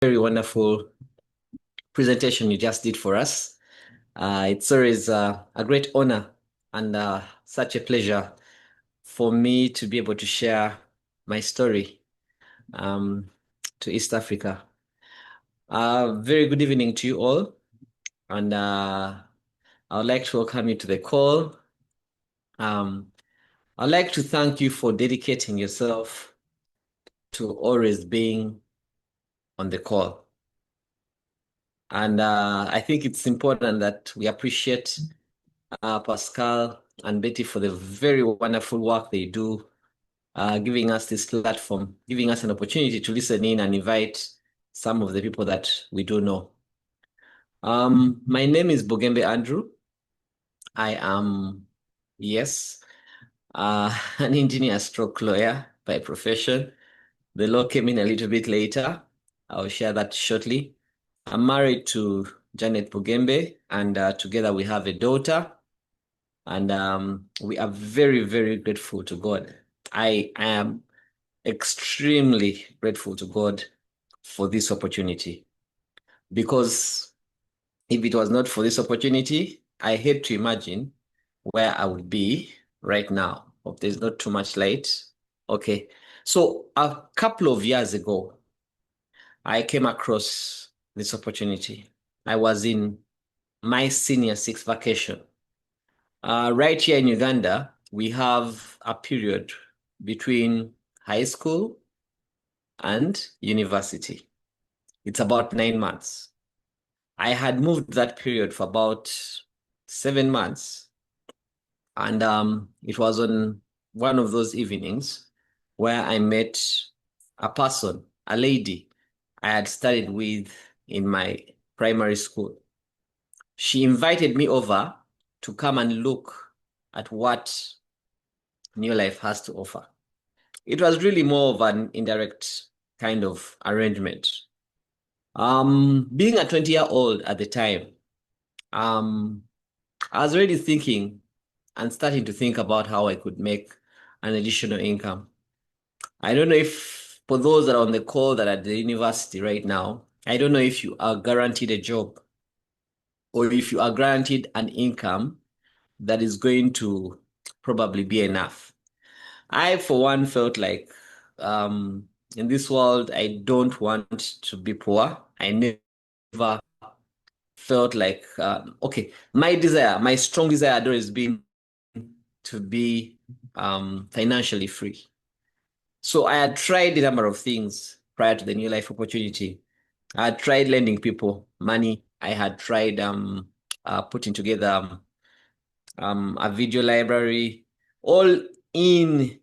Very wonderful presentation you just did for us. It's always a great honor and such a pleasure for me to be able to share my story um, to East Africa. Very good evening to you all, and I would like to welcome you to the call. Um, I'd like to thank you for dedicating yourself to always being on the call. And I think it's important that we appreciate Pascal and Betty for the very wonderful work they do, giving us this platform, giving us an opportunity to listen in and invite some of the people that we do know. My name is BUGEMBE Andrew. I am, yes, an engineer stroke lawyer by profession. The law came in a little bit later. I'll share that shortly. I'm married to Janet BUGEMBE, and together we have a daughter. And we are very, very grateful to God. I am extremely grateful to God for this opportunity because if it was not for this opportunity, I hate to imagine where I would be right now. Hope there's not too much light. Okay. So a couple of years ago, I came across this opportunity. I was in my senior six vacation. Right here in Uganda, we have a period between high school and university. It's about 9 months. I had moved that period for about 7 months, and it was on one of those evenings where I met a person, a lady I had studied with in my primary school. She invited me over to come and look at what NeoLife has to offer. It was really more of an indirect kind of arrangement. Being a 20-year-old at the time, um, I was already thinking and starting to think about how I could make an additional income. I don't know if for those that are on the call that are at the university right now, I don't know if you are guaranteed a job or if you are guaranteed an income that is going to probably be enough. I, for one, felt like in this world, I don't want to be poor. I never felt like, okay, my desire, my strong desire had always been to be financially free. So I had tried a number of things prior to the NeoLife opportunity. I had tried lending people money. I had tried putting together a video library, all in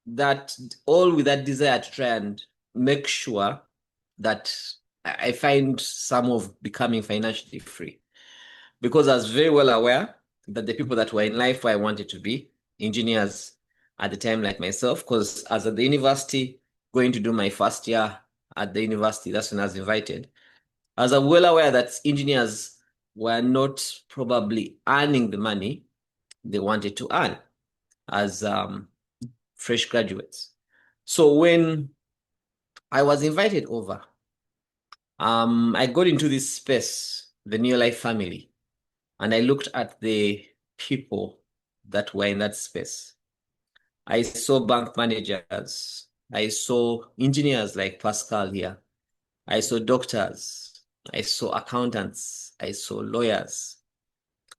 that, all with that desire to try and make sure that I find some of becoming financially free. Because I was very well aware that the people that were in life where I wanted to be, engineers at the time like myself, because as at the university, going to do my first year at the university, that's when I was invited. I was well aware that engineers were not probably earning the money they wanted to earn as fresh graduates. So when I was invited over, I got into this space, the NeoLife family, and I looked at the people that were in that space. I saw bank managers. I saw engineers like Pascal here. I saw doctors. I saw accountants. I saw lawyers.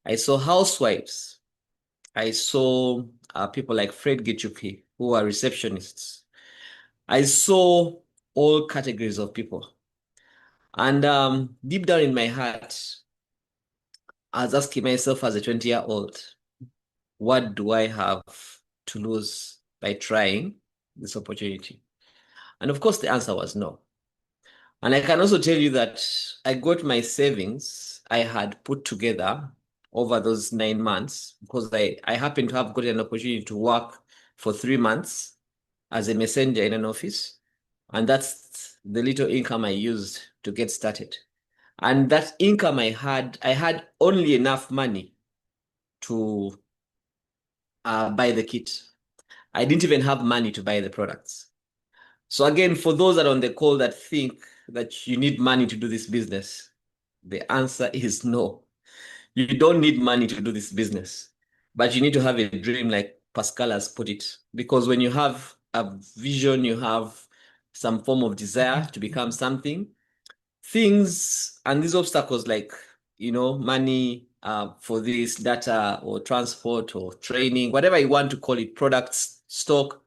I saw housewives. I saw people like Fred Gichuki, who are receptionists. I saw all categories of people. And deep down in my heart, I was asking myself as a 20-year-old, what do I have to lose by trying this opportunity? And of course, the answer was no. And I can also tell you that I got my savings I had put together over those 9 months because I happened to have got an opportunity to work for 3 months as a messenger in an office. And that's the little income I used to get started. And that income I had only enough money to buy the kit. I didn't even have money to buy the products. So again, for those that are on the call that think that you need money to do this business? The answer is no. You don't need money to do this business, but you need to have a dream, like Pascal has put it. Because when you have a vision, you have some form of desire to become something, things and these obstacles like, money for this data or transport or training, whatever you want to call it, products, stock,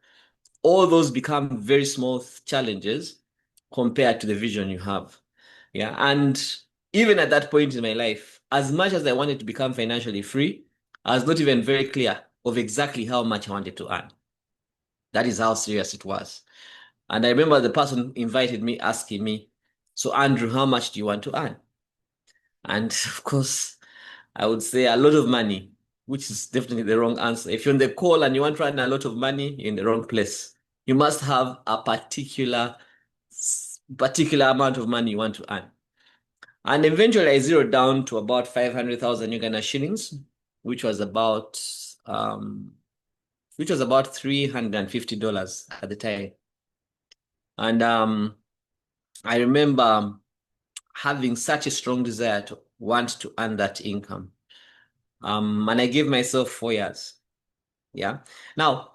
all those become very small challenges compared to the vision you have. Yeah. And even at that point in my life, as much as I wanted to become financially free, I was not even very clear of exactly how much I wanted to earn. That is how serious it was. And I remember the person invited me asking me, "So, Andrew, how much do you want to earn?" And of course, I would say a lot of money, which is definitely the wrong answer. If you're on the call and you want to earn a lot of money, you're in the wrong place. You must have a particular amount of money you want to earn. And eventually I zeroed down to about 500,000 Uganda shillings, which was about um $350 at the time. And I remember having such a strong desire to want to earn that income. And I gave myself 4 years. Yeah. Now,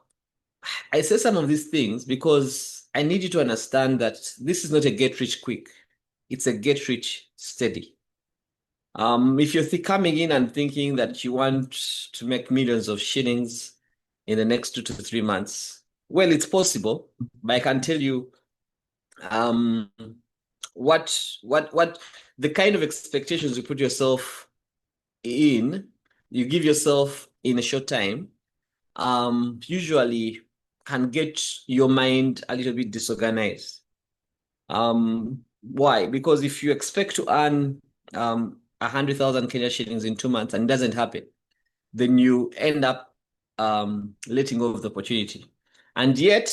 I say some of these things because I need you to understand that this is not a get rich quick. It's a get rich steady. If you're coming in and thinking that you want to make millions of shillings in the next 2 to 3 months, well, it's possible, but I can tell you, um, what the kind of expectations you put yourself in, you give yourself in a short time, usually can get your mind a little bit disorganized. Why? Because if you expect to earn 100,000 Kenya shillings in 2 months and it doesn't happen, then you end up letting go of the opportunity. And yet,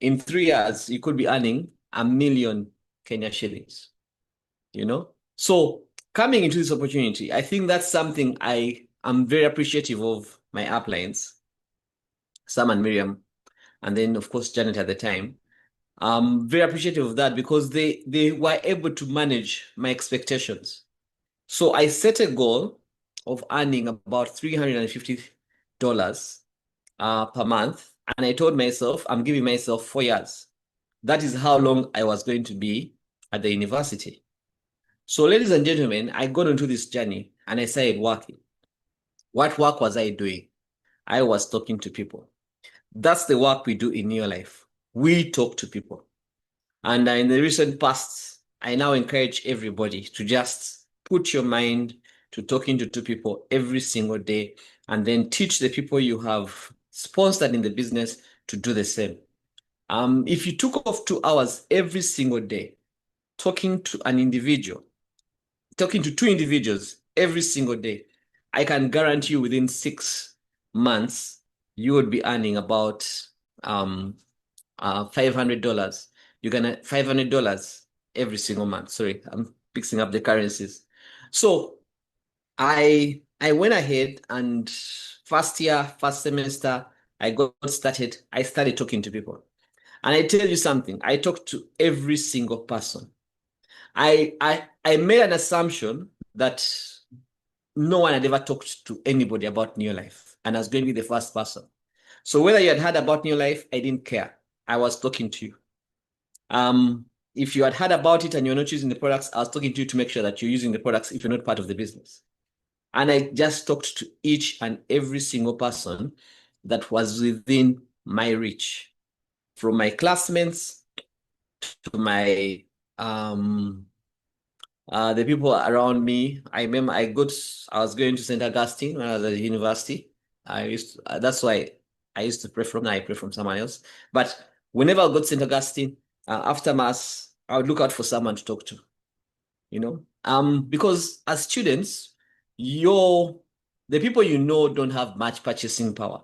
in 3 years, you could be earning 1 million Kenya shillings, you know? So coming into this opportunity, I think that's something I am very appreciative of my uplines, Sam and Miriam, and then of course Janet at the time. I'm very appreciative of that because they were able to manage my expectations. So I set a goal of earning about $350 per month. And I told myself, I'm giving myself 4 years. That is how long I was going to be at the university. So, ladies and gentlemen, I got into this journey and I started working. What work was I doing? I was talking to people. That's the work we do in NeoLife. We talk to people. And in the recent past, I now encourage everybody to just put your mind to talking to two people every single day and then teach the people you have sponsored in the business to do the same. If you took off 2 hours every single day talking to an individual, talking to two individuals every single day, I can guarantee you within 6 months, you would be earning about $500. You're gonna $500 every single month. Sorry, I'm mixing up the currencies. So I went ahead and first year, first semester, I got started. I started talking to people. And I tell you something, I talked to every single person. I made an assumption that no one had ever talked to anybody about NeoLife, and I was going to be the first person. So whether you had heard about NeoLife, I didn't care. I was talking to you. If you had heard about it and you're not using the products, I was talking to you to make sure that you're using the products if you're not part of the business. And I just talked to each and every single person that was within my reach, from my classmates to my the people around me. I remember I was going to St. Augustine when I was at university. That's why I used to pray from now, I pray from someone else. But whenever I go to St. Augustine, after mass, I would look out for someone to talk to, because as students, the people you know don't have much purchasing power.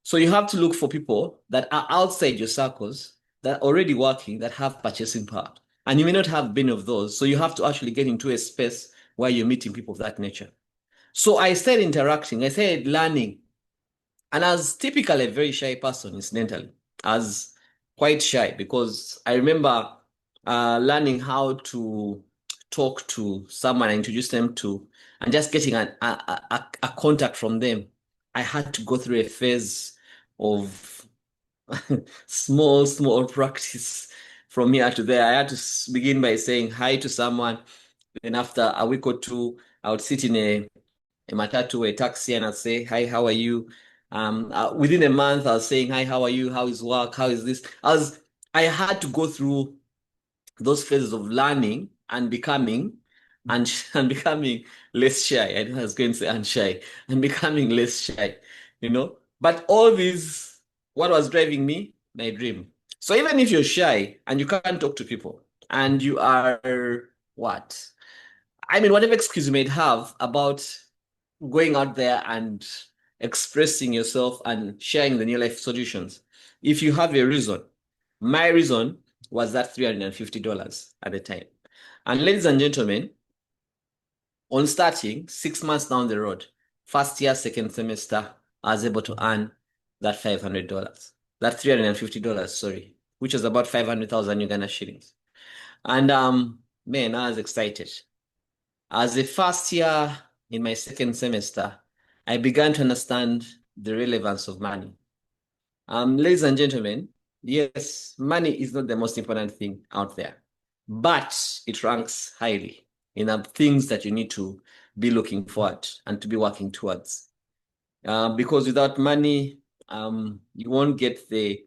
So you have to look for people that are outside your circles that are already working, that have purchasing power. And you may not have been of those. So you have to actually get into a space where you're meeting people of that nature. So I started interacting, I started learning. And as typically a very shy person, incidentally, as quite shy, because I remember learning how to talk to someone and introduce them to, and just getting a contact from them. I had to go through a phase of small practice from here to there. I had to begin by saying hi to someone. Then after a week or two, I would sit in a matatu, a taxi, and I'd say, hi, how are you? Within a month, I was saying, hi, how are you? How is work? How is this? I had to go through those phases of learning and becoming and, and becoming less shy. I know I was going to say unshy and becoming less shy, you know. But all these, what was driving me? My dream. So even if you're shy and you can't talk to people and you are what? I mean, whatever excuse you may have about going out there and expressing yourself and sharing the new life solutions, if you have a reason, my reason was that $350 at the time. And ladies and gentlemen, on starting 6 months down the road, first year, second semester, I was able to earn that $500, that $350, sorry, which was about 500,000 Uganda shillings. And man, I was excited. As the first year in my second semester, I began to understand the relevance of money. Ladies and gentlemen, yes, money is not the most important thing out there, but it ranks highly in the things that you need to be looking forward and to be working towards. Because without money, you won't get the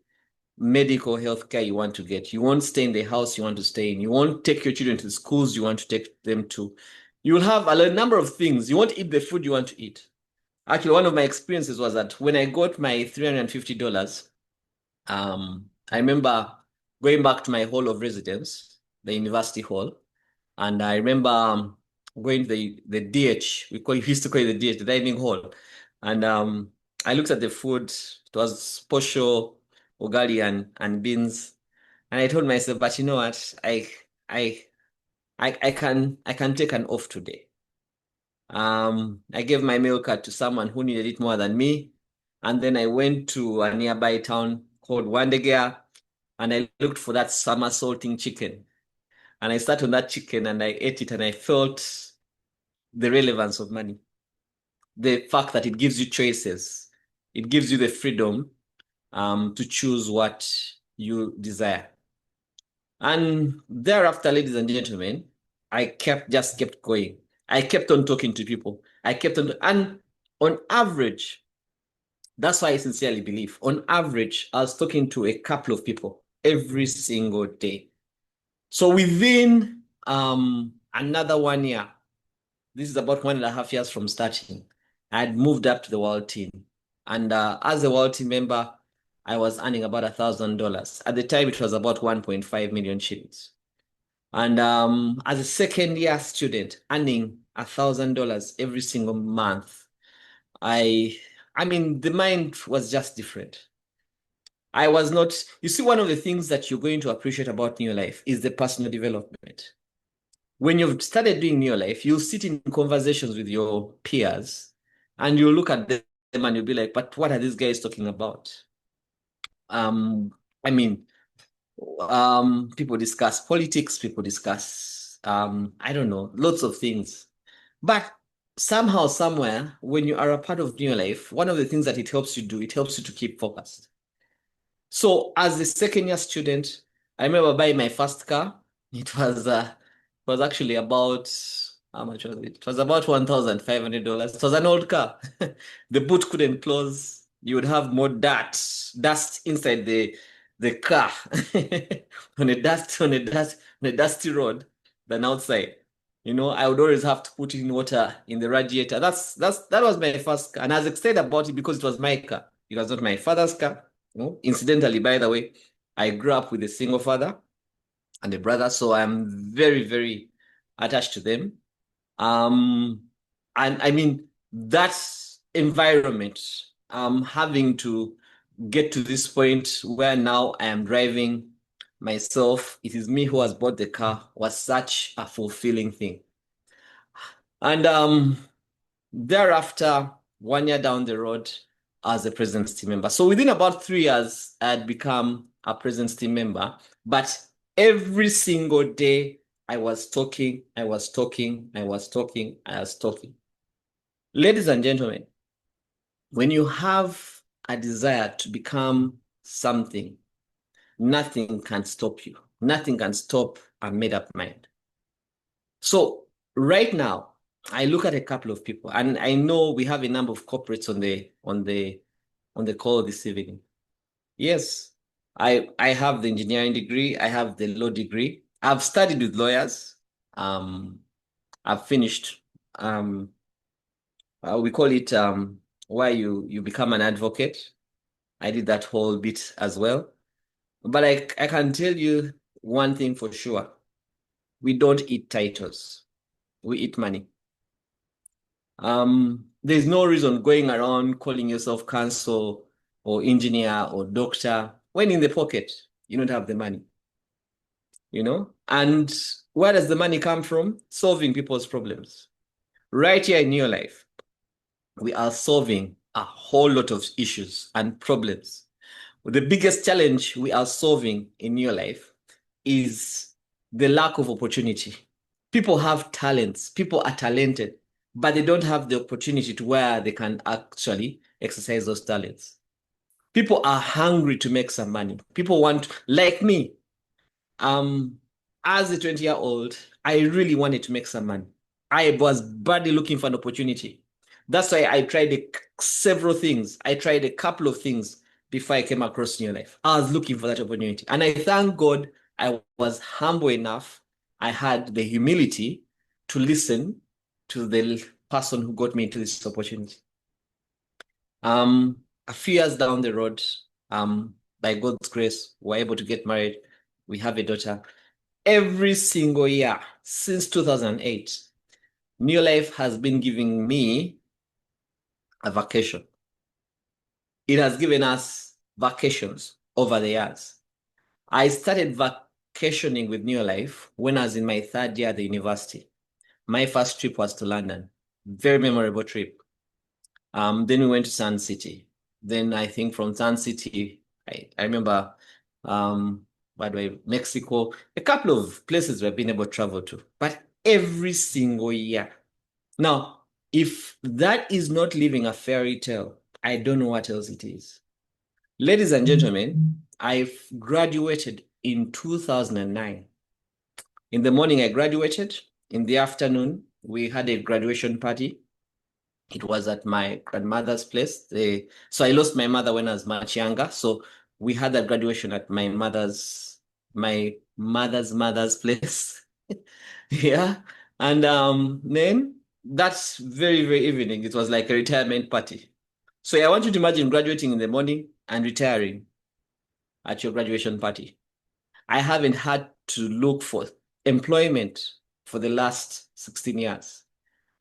medical health care you want to get. You won't stay in the house you want to stay in. You won't take your children to the schools you want to take them to. You will have a number of things. You won't eat the food you want to eat. Actually, one of my experiences was that when I got my $350, I remember going back to my hall of residence, the university hall, and I remember going to the DH. We used to call it the DH, the dining hall, and I looked at the food. It was posho, ugali, and beans, and I told myself, but you know what, I I can take an off today. I gave my meal card to someone who needed it more than me. And then I went to a nearby town called Wandegea and I looked for that somersaulting chicken. And I sat on that chicken and I ate it and I felt the relevance of money. The fact that it gives you choices. It gives you the freedom to choose what you desire. And thereafter, ladies and gentlemen, I just kept going. I kept on talking to people. I kept on, and on average, that's why I sincerely believe, on average, I was talking to a couple of people every single day. So within another 1 year, this is about 1.5 years from starting, I had moved up to the world team. And as a world team member, I was earning about $1,000. At the time, it was about 1.5 million shillings. And as a second year student, earning $1,000 every single month, I mean, the mind was just different. I was not, you see, one of the things that you're going to appreciate about NeoLife is the personal development. When you've started doing NeoLife, you'll sit in conversations with your peers and you'll look at them and you'll be like, but what are these guys talking about? I mean, people discuss politics, people discuss, I don't know, lots of things. But somehow, somewhere, when you are a part of NeoLife, one of the things that it helps you do, it helps you to keep focused. So as a second year student, I remember buying my first car. It was actually about how much was it? It was about $1,500. It was an old car. The boot couldn't close. You would have more dust inside the car on a dusty road than outside. You know, I would always have to put in water in the radiator. That was my first car. And I was excited about it because it was my car. It was not my father's car. You know, incidentally, by the way, I grew up with a single father and a brother, so I'm very, very attached to them. And I mean, that environment, having to get to this point where now I am driving myself, it is me who has bought the car, was such a fulfilling thing. And thereafter, 1 year down the road, as a President's team member. So within about 3 years, I had become a President's team member. But Every single day, I was talking, I was talking, I was talking, I was talking. Ladies and gentlemen, when you have a desire to become something, nothing can stop you. Nothing can stop a made-up mind. So right now, I look at a couple of people, and I know we have a number of corporates on the call this evening. Yes, I have the engineering degree, I have the law degree. I've studied with lawyers. Um, I've finished. We call it why you become an advocate. I did that whole bit as well. But I can tell you one thing for sure. We don't eat titles. We eat money. There's no reason going around calling yourself counsel or engineer or doctor when in the pocket you don't have the money, you know? And where does the money come from? Solving people's problems. Right here in your life, we are solving a whole lot of issues and problems. The biggest challenge we are solving in your life is the lack of opportunity. People have talents, people are talented, but they don't have the opportunity to where they can actually exercise those talents. People are hungry to make some money. People want, like me, um, as a 20-year-old, I really wanted to make some money. I was badly looking for an opportunity. That's why I tried several things. I tried a couple of things before I came across NeoLife. I was looking for that opportunity. And I thank God I was humble enough. I had the humility to listen to the person who got me into this opportunity. A few years down the road, by God's grace, we're able to get married. We have a daughter. Every single year since 2008, New Life has been giving me a vacation. It has given us vacations over the years. I started vacationing with New Life when I was in my third year at the university. My first trip was to London. Very memorable trip. Then we went to Sun City. Then I think from Sun City, I remember by the way, Mexico, a couple of places we've been able to travel to, but every single year. Now, if that is not living a fairy tale, I don't know what else it is. Ladies and gentlemen, I graduated in 2009. In the morning, I graduated. In the afternoon, we had a graduation party. It was at my grandmother's place. So I lost my mother when I was much younger. So we had that graduation at my mother's place. Yeah. And then that's very, very evening. It was like a retirement party. So I want you to imagine graduating in the morning and retiring at your graduation party. I haven't had to look for employment for the last 16 years.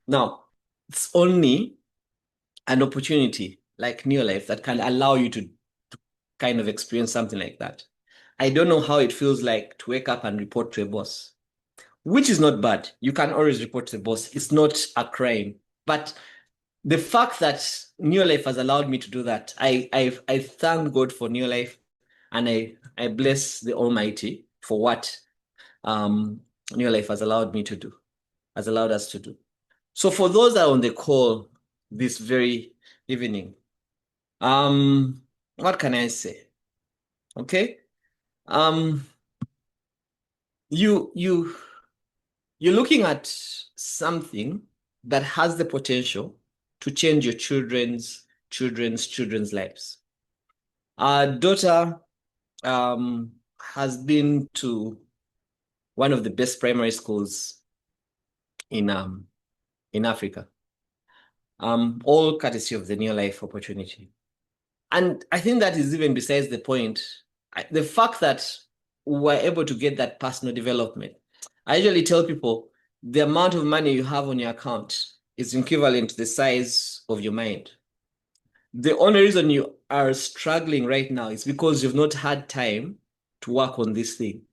Now, it's only an opportunity like NeoLife that can allow you to kind of experience something like that. I don't know how it feels like to wake up and report to a boss, which is not bad. You can always report to the boss. It's not a crime. But the fact that NeoLife has allowed me to do that, I thank God for NeoLife, and I bless the Almighty for what NeoLife has allowed me to do, has allowed us to do. So for those that are on the call this very evening, what can I say? Okay. Um, you you're looking at something that has the potential to change your children's lives. Our daughter has been to one of the best primary schools in Africa. All courtesy of the New Life opportunity. And I think that is even besides the point. The fact that we're able to get that personal development. I usually tell people the amount of money you have on your account is equivalent to the size of your mind. The only reason you are struggling right now is because you've not had time to work on this thing.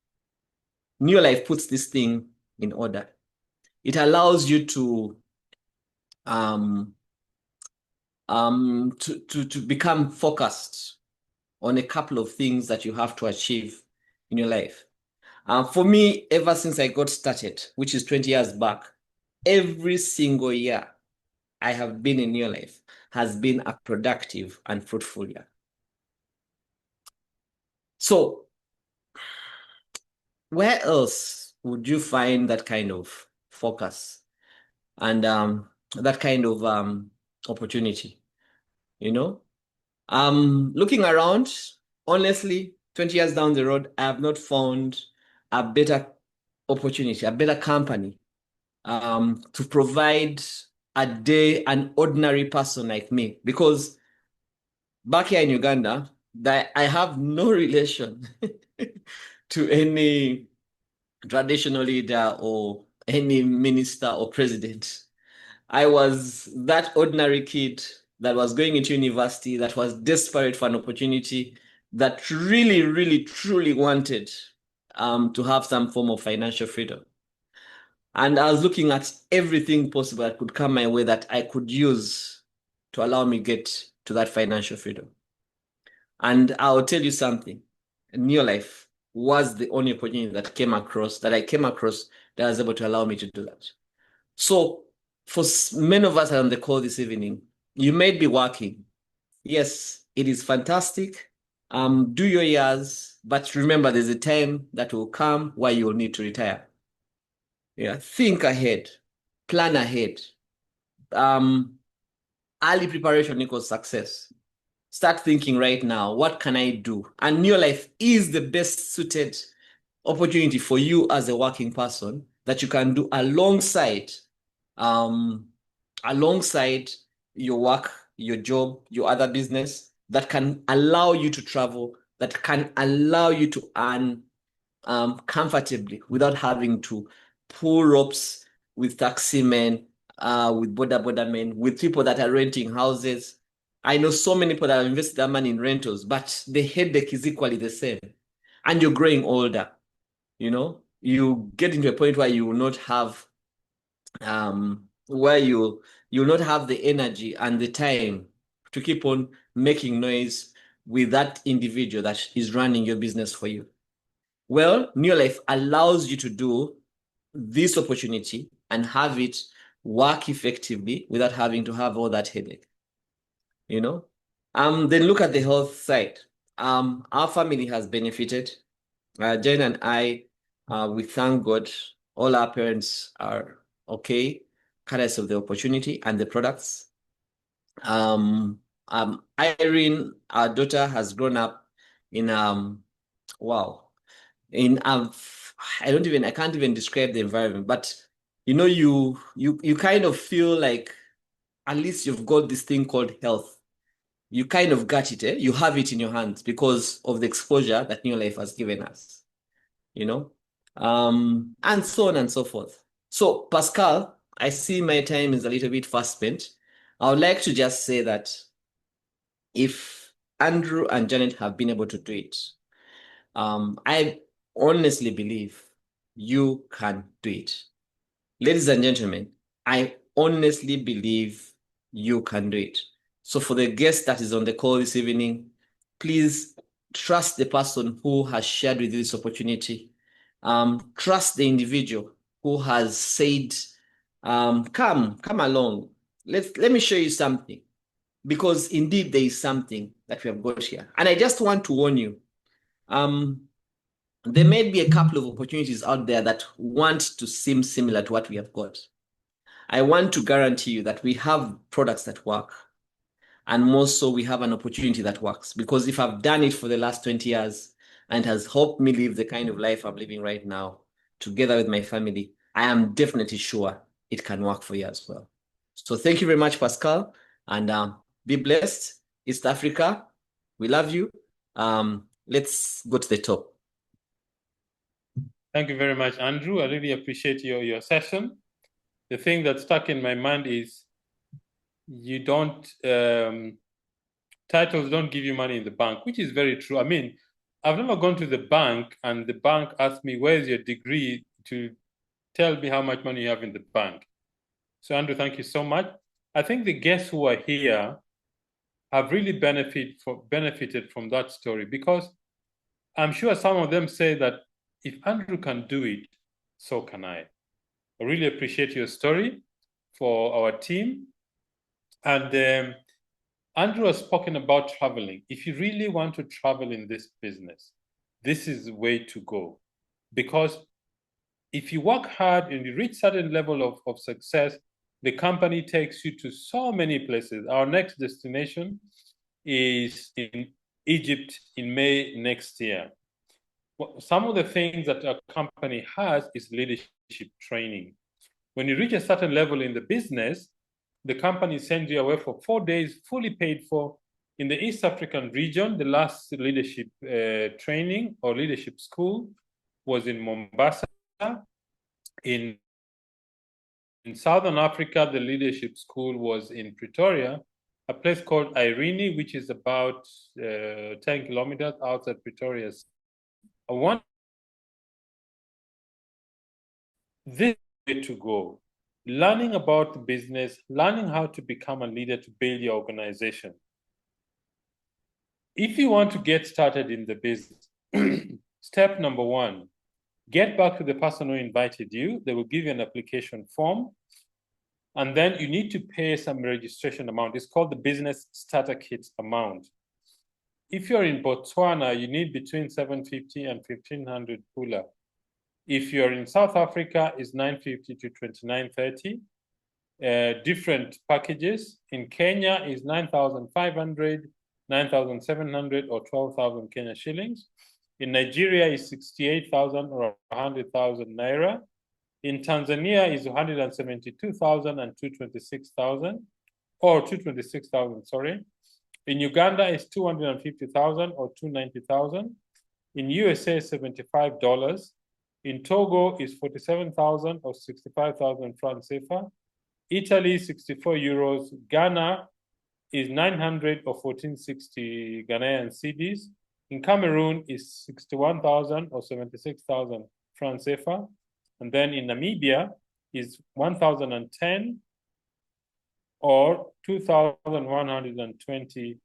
New Life puts this thing in order. It allows you to to become focused on a couple of things that you have to achieve in your life. For me, ever since I got started, which is 20 years back, every single year I have been in NeoLife has been a productive and fruitful year. So where else would you find that kind of focus and that kind of opportunity? You know, looking around, honestly, 20 years down the road, I have not found a better opportunity, a better company to provide a day an ordinary person like me. Because back here in Uganda, that I have no relation to any traditional leader or any minister or president. I was that ordinary kid that was going into university, that was desperate for an opportunity, that really, really, truly wanted to have some form of financial freedom. And I was looking at everything possible that could come my way that I could use to allow me get to that financial freedom. And I'll tell you something, NeoLife was the only opportunity that I came across that was able to allow me to do that. So for many of us on the call this evening, you may be working. Yes, it is fantastic. Do your years, but remember there's a time that will come where you will need to retire. Yeah, think ahead, plan ahead. Um, Early preparation equals success. Start thinking right now, what can I do? And NeoLife is the best suited opportunity for you as a working person that you can do um, alongside your work, your job, your other business that can allow you to travel, that can allow you to earn comfortably without having to pull ropes with taxi men, with border men, with people that are renting houses. I know so many people that have invested their money in rentals, but the headache is equally the same. And you're growing older, you get into a point where you will not have where you'll not have the energy and the time to keep on making noise with that individual that is running your business for you. Well, NeoLife allows you to do this opportunity and have it work effectively without having to have all that headache, you know? Then look at the health side. Our family has benefited. Jane and I, we thank God all our parents are okay, regardless of the opportunity and the products. Irene, our daughter, has grown up in wow, in I can't even describe the environment, but you kind of feel like at least you've got this thing called health. You kind of got it, eh? You have it in your hands because of the exposure that NeoLife has given us, you know, and so on and so forth. So, Pascal, I see my time is a little bit fast spent. I would like to just say that if Andrew and Janet have been able to do it, I honestly believe you can do it. Ladies and gentlemen, I honestly believe you can do it. So for the guest that is on the call this evening, please trust the person who has shared with you this opportunity. Trust the individual who has said, come along. Let me show you something. Because indeed there is something that we have got here. And I just want to warn you, there may be a couple of opportunities out there that want to seem similar to what we have got. I want to guarantee you that we have products that work. And more so, we have an opportunity that works. Because if I've done it for the last 20 years and has helped me live the kind of life I'm living right now, together with my family, I am definitely sure it can work for you as well. So thank you very much, Pascal. And be blessed. East Africa, we love you. Let's go to the top. Thank you very much, Andrew. I really appreciate your session. The thing that stuck in my mind is you don't, titles don't give you money in the bank, which is very true. I mean, I've never gone to the bank and the bank asked me, where's your degree, to tell me how much money you have in the bank. So Andrew, thank you so much. I think the guests who are here have really benefited from that story, because I'm sure some of them say that if Andrew can do it, so can I. I really appreciate your story for our team. And Andrew has spoken about traveling. If you really want to travel in this business, this is the way to go. Because if you work hard and you reach certain level of success, the company takes you to so many places. Our next destination is in Egypt in May next year. Some of the things that our company has is leadership training. When you reach a certain level in the business, the company sends you away for 4 days, fully paid for. In the East African region, the last leadership training or leadership school was in Mombasa. In Southern Africa, the leadership school was in Pretoria, a place called Irene, which is about 10 kilometers outside Pretoria. I want this way to go. Learning about the business, learning how to become a leader to build your organization. If you want to get started in the business, step number 1, get back to the person who invited you. They will give you an application form. And then you need to pay some registration amount. It's called the business starter kit amount. If you're in Botswana, you need between 750 and 1500 pula. If you're in South Africa, it's 950 to 2930. Different packages. In Kenya is 9,500, 9,700 or 12,000 Kenya shillings. In Nigeria is 68,000 or 100,000 naira. In Tanzania is 172,000 and 226,000 or 226,000, sorry. In Uganda is 250,000 or 290,000. In USA, $75. In Togo is 47,000 or 65,000 francs CFA. Italy, 64 euros. Ghana is 900 or 1460 Ghanaian cedis. In Cameroon is 61,000 or 76,000 francs CFA. And then in Namibia is 1,010 or 2,120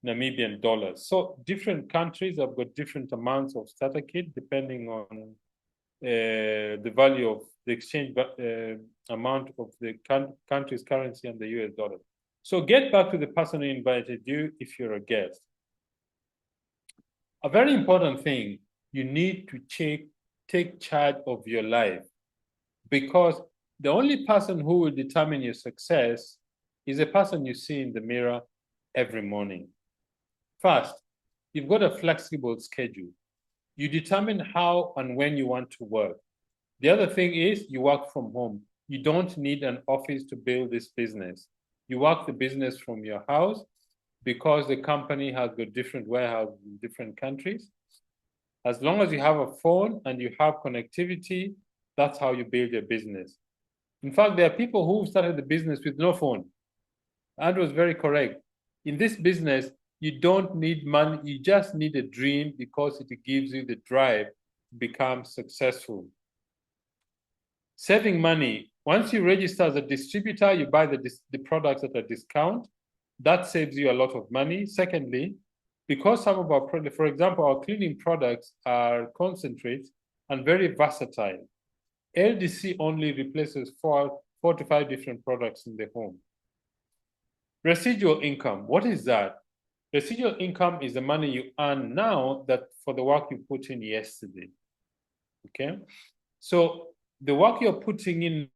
Namibian dollars. So different countries have got different amounts of starter kit depending on the value of the exchange amount of the country's currency and the US dollar. So get back to the person who invited you if you're a guest. A very important thing, you need to take charge of your life, because the only person who will determine your success is the person you see in the mirror every morning. First, you've got a flexible schedule. You determine how and when you want to work. The other thing is you work from home. You don't need an office to build this business. You work the business from your house because the company has got different warehouses in different countries. As long as you have a phone and you have connectivity, that's how you build your business. In fact, there are people who started the business with no phone. Andrew was very correct. In this business, you don't need money. You just need a dream because it gives you the drive to become successful. Saving money. Once you register as a distributor, you buy the products at a discount. That saves you a lot of money. Secondly, because some of our products, for example, our cleaning products are concentrates and very versatile. LDC only replaces 4 to 5 different products in the home. Residual income. What is that? Residual income is the money you earn now that for the work you put in yesterday. Okay? So the work you're putting in